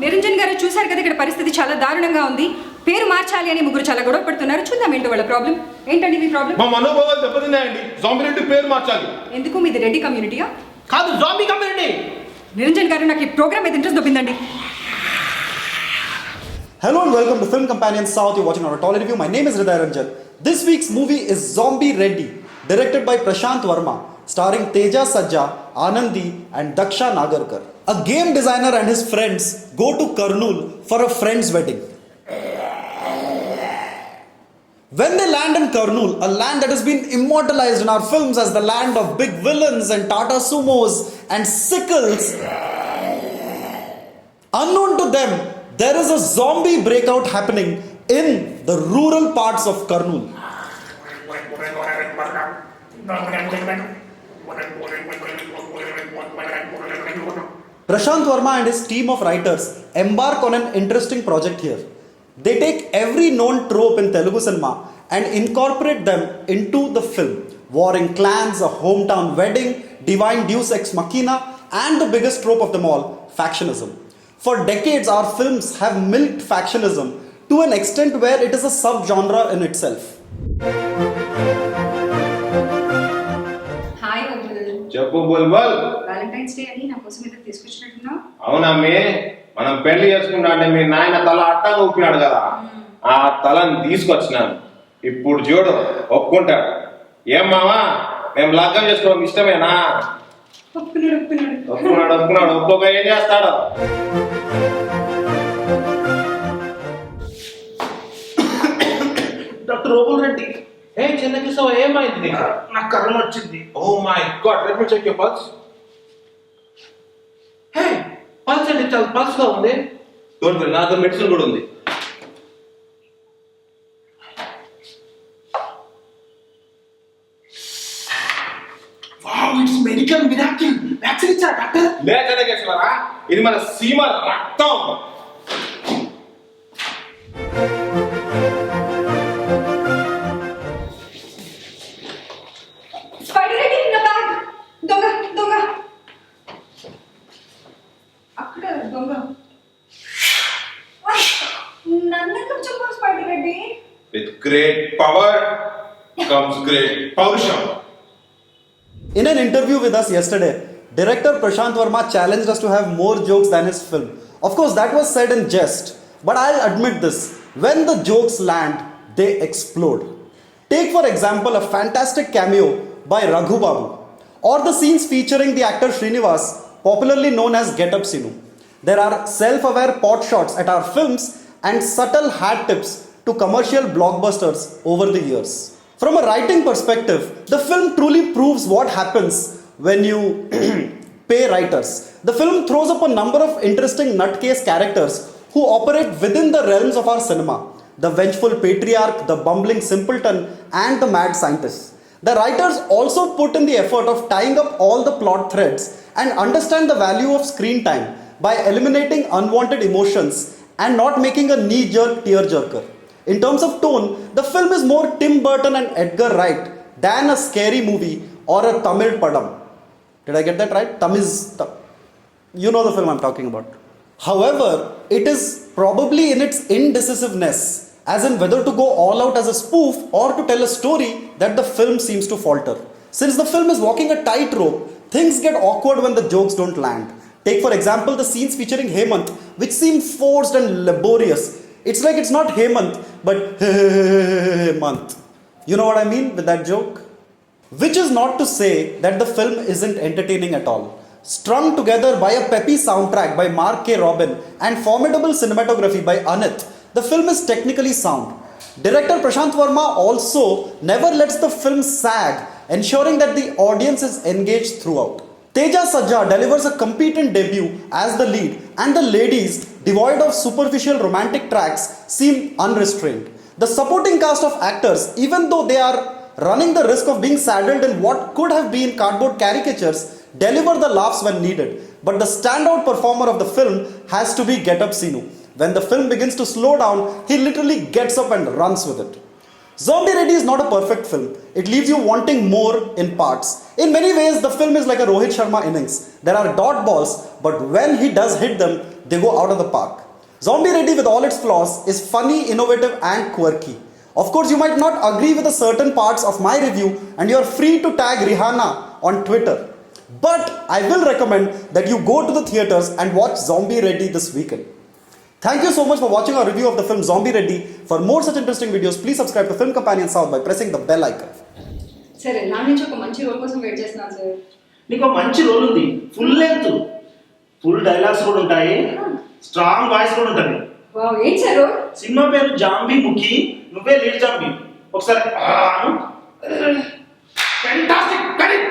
నిరంజన్ గారు చూశారు కదా, ఇక్కడ పరిస్థితి చాలా దారుణంగా ఉంది. పేరు మార్చాలి అని ముగ్గురు చాలా గొడవ పడుతున్నారు. చూద్దాం ఏంటో వాళ్ళ ప్రాబ్లం. ఏంటండి మీ ప్రాబ్లం? మా మనోభావాలు దెబ్బతిన్నాయండి. జాంబీ రెడ్డి పేరు మార్చాలి. ఎందుకు? మీది రెడ్డి కమ్యూనిటీయా? కాదు, జాంబీ కమ్యూనిటీ. నిరంజన్ గారు, నాకు ఈ ప్రోగ్రామ్ మీద interest దొబ్బిందండి. Hello and welcome to Film Companion South. You're watching our Total Review. My name is Hriday Ranjan. This week's movie is Zombie Reddy, directed by Prashant Verma, starring Teja Sajja, Anandi and Daksha Nagarkar. A game designer and his friends go to Kurnool for a friend's wedding. When they land in Kurnool, a land that has been immortalized in our films as the land of big villains and Tata Sumos and sickles, unknown to them, there is a zombie breakout happening in the rural parts of Kurnool. Prashant Verma and his team of writers embark on an interesting project here. They take every known trope in Telugu cinema and incorporate them into the film. Warring clans, a hometown wedding, divine deus ex machina, and the biggest trope of them all, factionism. For decades, our films have milked factionism to an extent where it is a subgenre in itself. Hi uncle. చెప్పు బుల్బుల్. Valentine's day అని నా కోసం ఏదో తీసుకొచ్చినట్టున్నావు. అవునమ్మి, మనం పెళ్లి చేసుకుంటా అంటే మీ నాయన తల అట్టగా ఊపినాడు కదా, ఆ తలని తీసుకొచ్చినాను. ఇప్పుడు చూడు, ఒప్పుకుంటాడు. ఏం మావా, మేము లగ్గం చేసుకోవడం ఇష్టమేనా? ఒప్పుకున్నాడు. ఒప్పుకోక ఏం చేస్తాడు? డాక్టర్ రోబుల్ రెడ్డి, ఏం చిన్న కిసవ, ఏమైంది నీకు? నాకు కరోనా వచ్చింది. Oh my God, let me check your pulse. Hey, pulse అంటే చాలా పల్స్ గా ఉంది. డోంట్ వరీ, నా దగ్గర మెడిసిన్ కూడా ఉంది. Wow, it's medical miracle. Vaccine ఇచ్చారా డాక్టర్? లేకనే కేశవరా, ఇది మన సీమ రక్తం. స్పైడర్ రెడ్డి నా బ్యాగ్. దొంగ దొంగ అక్కడ దొంగ. నన్నెందుకు చెప్పావు spider Reddy? With great power comes great పౌరుషం. In an interview with us yesterday, director Prashant Verma challenged us to have more jokes than his film. Of course, that was said in jest, but I'll admit this, when the jokes land, they explode. Take for example a fantastic cameo by Raghu Babu, or the scenes featuring the actor Srinivas, popularly known as Get Up Sinu. There are self-aware pot shots at our films and subtle hat tips to commercial blockbusters over the years. From a writing perspective, the film truly proves what happens when you pay writers. The film throws up a number of interesting nutcase characters who operate within the realms of our cinema. The vengeful patriarch, the bumbling simpleton, and the mad scientist. The writers also put in the effort of tying up all the plot threads and understand the value of screen time by eliminating unwanted emotions and not making a knee-jerk tearjerker. In terms of tone, the film is more Tim Burton and Edgar Wright than a scary movie or a Tamil padam. Did I get that right? You know the film I'm talking about. However, it is probably in its indecisiveness, as in whether to go all out as a spoof or to tell a story, that the film seems to falter. Since the film is walking a tightrope, things get awkward when the jokes don't land. Take for example the scenes featuring Hemant, which seem forced and laborious. It's like it's not Hemant, but month. You know what I mean with that joke? Which is not to say that the film isn't entertaining at all. Strung together by a peppy soundtrack by Mark K. Robin and formidable cinematography by Anit, the film is technically sound. Director Prashant Verma also never lets the film sag, ensuring that the audience is engaged throughout. Teja Sajja delivers a competent debut as the lead, and the ladies, devoid of superficial romantic tracks, seem unrestrained. The supporting cast of actors, even though they are running the risk of being saddled in what could have been cardboard caricatures, deliver the laughs when needed. But the standout performer of the film has to be Get Up Sinu. When the film begins to slow down, he literally gets up and runs with it. Zombie Ready is not a perfect film. It leaves you wanting more in parts. In many ways, the film is like a Rohit Sharma innings. There are dot balls, but when he does hit them, they go out of the park. Zombie Ready, with all its flaws, is funny, innovative, and quirky. Of course, you might not agree with a certain parts of my review, and you are free to tag Rihanna on Twitter. But I will recommend that you go to the theaters and watch Zombie Ready this weekend. Thank you so much for watching our review of the film Zombie Ready. For more such interesting videos, please subscribe to Film Companion South by pressing the bell icon. సరే నా నుంచి ఒక మంచి role కోసం wait చేస్తున్నాను sir. నీకు ఒక మంచి రోల్ ఉంది, ఫుల్ లెంత్, ఫుల్ డైలాగ్స్ కూడా ఉంటాయి, స్ట్రాంగ్ వాయిస్ కూడా ఉంటుంది. వావ్, ఏంటి సార్ రోల్? సినిమా పేరు జాంబీ ముఖి, నువ్వే లీడ్ జాంబీ. ఒకసారి ఫెంటాస్టిక్, కరెక్ట్.